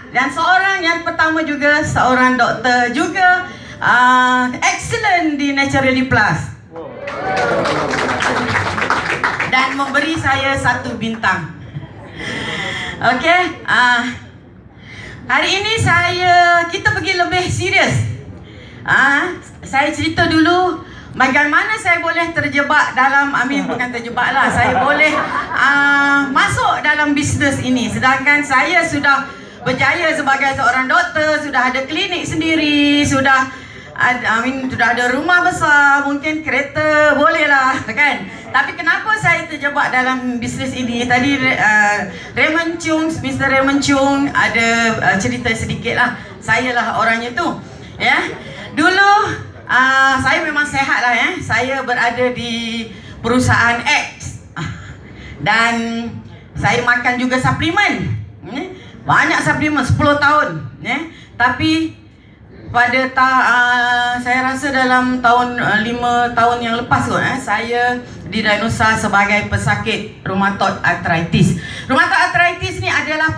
Dan seorang yang pertama juga, seorang doktor juga excellent di Naturally Plus. Dan memberi saya 1 bintang. Okey, hari ini kita pergi lebih serius. Saya cerita dulu bagaimana saya boleh terjebak dalam, bukan terjebak lah, saya boleh masuk dalam bisnes ini. Sedangkan saya sudah berjaya sebagai seorang doktor, sudah ada klinik sendiri, sudah ada rumah besar, mungkin kereta, boleh lah kan. Tapi kenapa saya terjebak dalam bisnes ini? Tadi Raymond Chung, Mr. Raymond Chung ada cerita sedikit lah. Saya lah orangnya tu, ya. Dulu saya memang sehat lah, ya. Saya berada di perusahaan X dan saya makan juga suplemen, banyak suplemen 10 tahun, ya. Tapi pada saya rasa dalam tahun 5 tahun yang lepas kot, saya didiagnosa sebagai pesakit rheumatoid arthritis. Rheumatoid arthritis ni adalah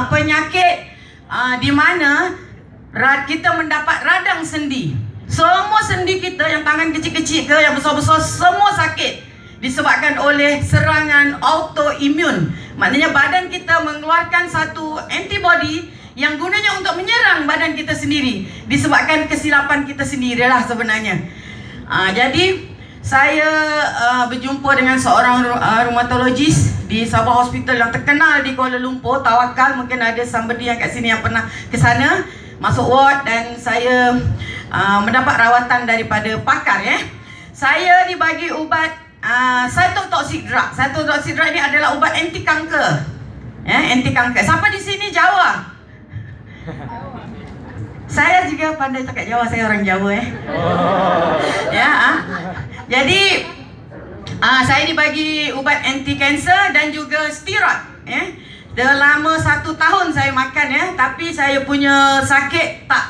penyakit di mana kita mendapat radang sendi. Semua sendi kita, yang tangan kecil-kecil ke yang besar-besar, semua sakit disebabkan oleh serangan autoimun. Maknanya badan kita mengeluarkan satu antibody yang gunanya untuk menyerang badan kita sendiri, disebabkan kesilapan kita sendirilah sebenarnya. Jadi saya berjumpa dengan seorang rheumatologist di Sabah Hospital yang terkenal di Kuala Lumpur, Tawakal. Mungkin ada somebody yang kat sini yang pernah ke sana, masuk ward, dan saya mendapat rawatan daripada pakar, ya. Saya dibagi ubat cytotoxic drug. Cytotoxic drug ni adalah ubat anti kanker, ya, anti kanker. Siapa di sini Jawa? Saya juga pandai cakap Jawa, saya orang Jawa, ya. Jadi saya dibagi ubat anti kanser dan juga steroid, ya. Selama 1 tahun saya makan, ya, tapi saya punya sakit tak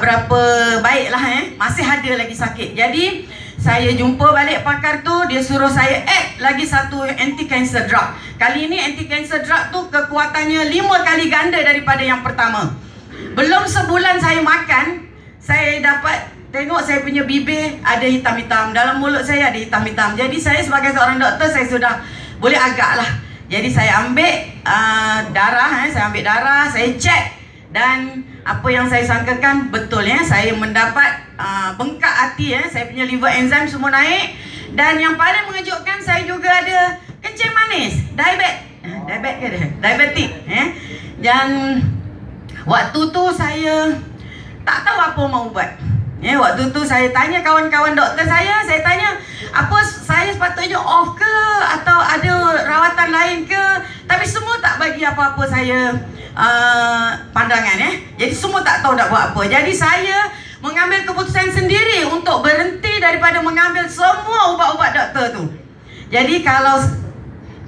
berapa baik lah, masih ada lagi sakit. Jadi saya jumpa balik pakar tu, dia suruh saya add lagi satu anti cancer drug. Kali ini anti cancer drug tu kekuatannya 5 kali ganda daripada yang pertama. Belum sebulan saya makan, saya dapat tengok saya punya bibir ada hitam-hitam, dalam mulut saya ada hitam-hitam. Jadi saya sebagai seorang doktor, saya sudah boleh agak lah. Jadi saya ambil darah, saya cek, dan apa yang saya sangkakan betul, ya. Saya mendapat bengkak hati, ya. Saya punya liver enzyme semua naik. Dan yang paling mengejutkan, saya juga ada kencing manis, diabetik, ya. Dan waktu tu saya tak tahu apa mau buat, ya. Waktu tu saya tanya kawan-kawan doktor saya tanya apa saya sepatutnya off ke atau ada rawatan lain ke. Tapi semua tak bagi apa-apa saya pandangan, ya. Jadi semua tak tahu nak buat apa. Jadi saya mengambil keputusan sendiri untuk berhenti daripada mengambil semua ubat-ubat doktor tu. Jadi kalau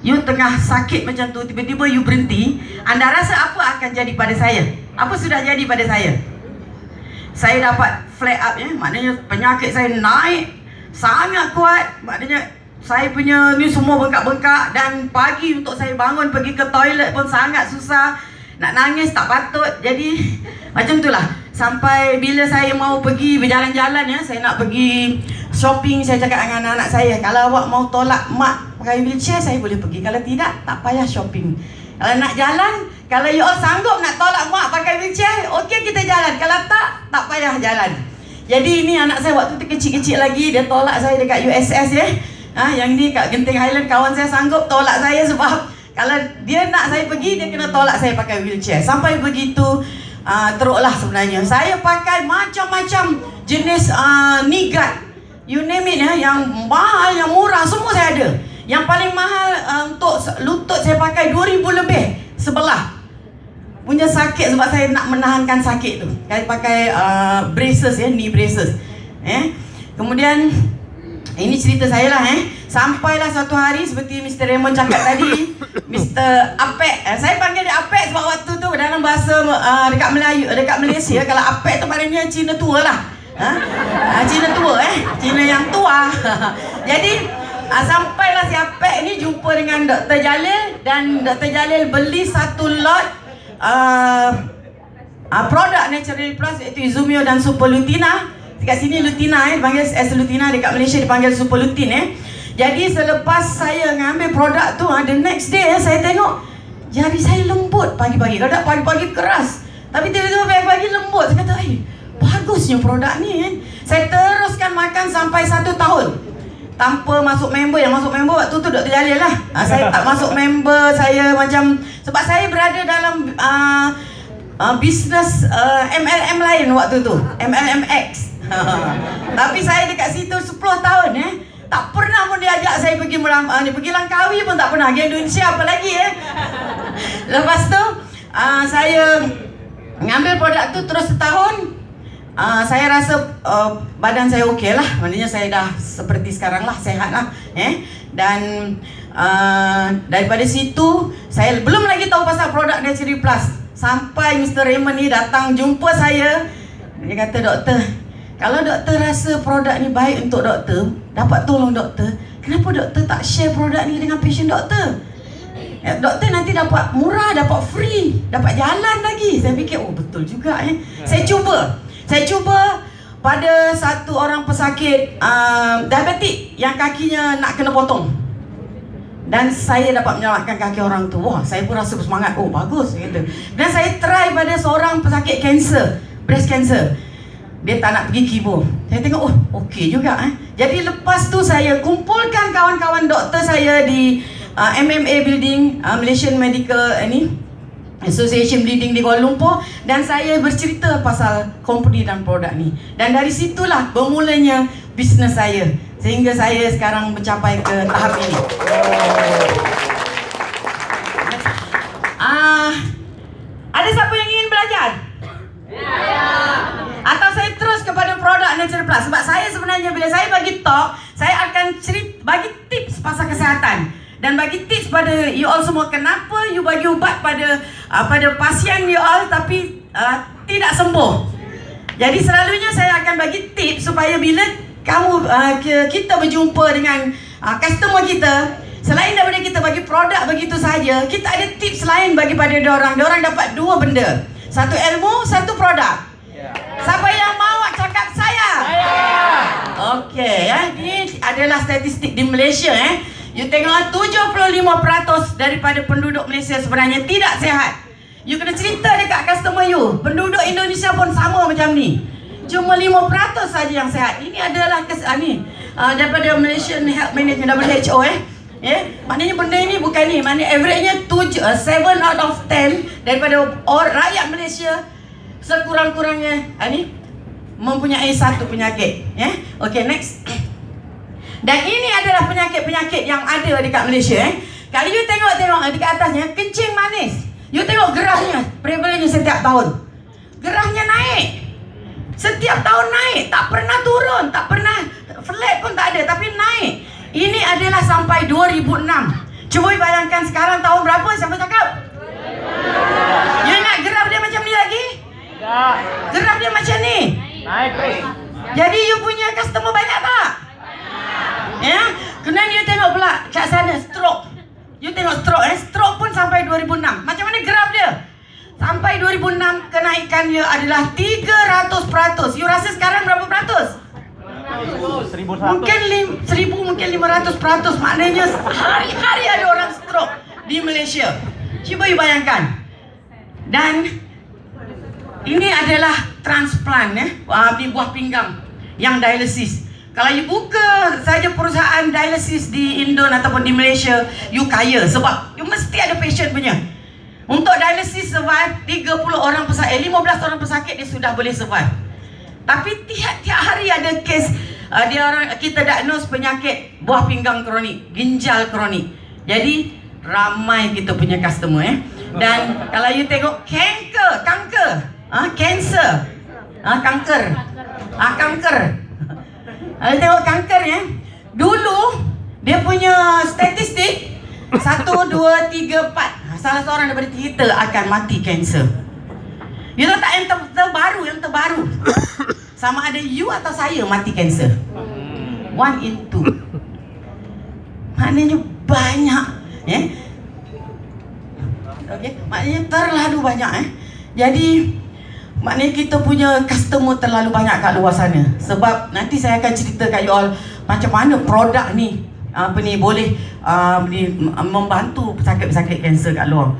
you tengah sakit macam tu, tiba-tiba you berhenti, anda rasa apa akan jadi pada saya? Apa sudah jadi pada saya? Saya dapat flare up, ya. Maknanya penyakit saya naik sangat kuat. Maknanya saya punya ni semua bengkak-bengkak. Dan pagi untuk saya bangun pergi ke toilet pun sangat susah. Nak nangis tak patut. Jadi macam itulah. Sampai bila saya mau pergi berjalan-jalan, ya, saya nak pergi shopping, saya cakap dengan anak-anak saya, kalau awak mau tolak mak pakai wheelchair, saya boleh pergi. Kalau tidak, tak payah shopping. Kalau nak jalan, kalau you all sanggup nak tolak mak pakai wheelchair, okey kita jalan. Kalau tak payah jalan. Jadi ini anak saya waktu tu kecil-kecil lagi, dia tolak saya dekat USS, ya. Yang ni kat Genting Highland, kawan saya sanggup tolak saya sebab kalau dia nak saya pergi, dia kena tolak saya pakai wheelchair. Sampai begitu teruklah sebenarnya. Saya pakai macam-macam jenis knee guard, you name it, ya. Yang mahal, yang murah, semua saya ada. Yang paling mahal untuk lutut saya pakai 2,000 lebih sebelah. Punya sakit sebab saya nak menahankan sakit tu. Saya pakai braces, ya, knee braces. Kemudian ini cerita saya lah, Sampailah suatu hari seperti Mr. Raymond cakap tadi, Mr. Apek. Saya panggil dia Apek sebab waktu tu dalam bahasa dekat Melayu, dekat Malaysia, kalau Apek tu maknanya Cina tua lah. Cina tua, Cina yang tua. Jadi sampailah si Apek ni jumpa dengan Dr. Jalil dan Dr. Jalil beli satu lot produk Natural Plus, iaitu Izumio dan Super Lutina. Dekat sini Lutina dipanggil Lutina, dekat Malaysia dipanggil Super Lutin. Jadi selepas saya ngambil produk tu, the next day saya tengok jari saya lembut pagi-pagi. Kadang pagi-pagi keras, tapi tiba-tiba pagi-pagi lembut. Saya kata, bagusnya produk ni kan. Saya teruskan makan sampai 1 tahun tanpa masuk member. Yang masuk member waktu tu Dr. Jalil lah. Saya tak masuk member. Saya macam, sebab saya berada dalam bisnes MLM lain waktu tu, MLMX. Tapi saya dekat situ 10 tahun tak pernah pun dia ajak saya pergi pergi Langkawi pun tak pernah. Pergi Indonesia apa lagi Lepas tu saya ngambil produk tu terus setahun. Saya rasa badan saya okey lah. Maknanya saya dah seperti sekarang lah, sehat lah Dan daripada situ saya belum lagi tahu pasal produk Natural Plus. Sampai Mr. Raymond ni datang jumpa saya. Dia kata, doktor, kalau doktor rasa produk ni baik untuk doktor, dapat tolong doktor, kenapa doktor tak share produk ni dengan pasien doktor? Doktor nanti dapat murah, dapat free, dapat jalan lagi. Saya fikir, betul juga Saya cuba pada satu orang pesakit diabetik yang kakinya nak kena potong. Dan saya dapat menyelamatkan kaki orang tu. Wah, saya pun rasa bersemangat. Bagus gitu. Dan saya try pada seorang pesakit kanser, breast cancer. Dia tak nak pergi kemo. Saya tengok, okey juga Jadi lepas tu saya kumpulkan kawan-kawan doktor saya di MMA Building, Malaysian Medical Association Building di Kuala Lumpur, dan saya bercerita pasal company dan produk ni. Dan dari situlah bermulanya bisnes saya, sehingga saya sekarang mencapai ke tahap ini. Ada siapa yang ingin belajar? Atau saya terus kepada produk Natural Plus? Sebab saya sebenarnya bila saya bagi talk, saya akan bagi tips pasal kesihatan dan bagi tips pada you all semua. Kenapa you bagi ubat pada pasien you all tapi tidak sembuh. Jadi selalunya saya akan bagi tips supaya bila kita berjumpa dengan customer kita, selain daripada kita bagi produk begitu saja, kita ada tips lain bagi pada diorang. Diorang dapat 2 benda, satu ilmu, satu produk. Siapa yang mau cakap saya? Okey, ini adalah statistik di Malaysia. You tengok 75% daripada penduduk Malaysia sebenarnya tidak sihat. You kena cerita dekat customer you, penduduk Indonesia pun sama macam ni. Cuma 5% saja yang sihat. Ini adalah daripada Malaysian Health Management, WHO maknanya benda ini bukan ni. Maknanya average-nya 7 out of 10 daripada rakyat Malaysia sekurang-kurangnya mempunyai satu penyakit. Okey, next. Dan ini adalah penyakit-penyakit yang ada dekat Malaysia. Kalau you tengok dekat atasnya, kencing manis. You tengok grafnya, prevalence setiap tahun. Grafnya naik. Setiap tahun naik, tak pernah turun, tak pernah flat pun tak ada, tapi naik. Ini adalah sampai 2006. Cuba bayangkan sekarang tahun berapa? Siapa cakap? You ingat graf dia macam ni lagi? Graf dia macam ni. Naik terus. Jadi you punya customer banyak tak? Kemudian you tengok pula kat sana stroke. You tengok stroke, stroke pun sampai 2006. Macam mana graf dia? Sampai 2006 kenaikannya adalah 300%. You rasa sekarang berapa peratus? 1,100. Mungkin 1,000, mungkin 500%. Maknanya hari-hari ada orang stroke di Malaysia. Cuba you bayangkan. Dan ini adalah transplant buah pinggang yang dialisis. Kalau you buka saja perusahaan dialisis di Indon ataupun di Malaysia, you kaya sebab you mesti ada patient punya. Untuk dialisis survive 15 orang pesakit dia sudah boleh survive. Tapi tiap hari ada kes kita diagnose penyakit buah pinggang kronik, ginjal kronik. Jadi ramai kita punya customer Dan kalau you tengok kanker. Kalau tengok kanker dulu dia punya statistik 1, 2, 3, 4. Salah seorang daripada kita akan mati kanser. You tahu tak yang terbaru sama ada you atau saya mati kanser. 1 in 2. Maknanya banyak Maknanya terlalu banyak Jadi maknanya kita punya customer terlalu banyak kat luar sana. Sebab nanti saya akan cerita kat you all macam mana produk ni boleh membantu pesakit-pesakit kanser kat luar.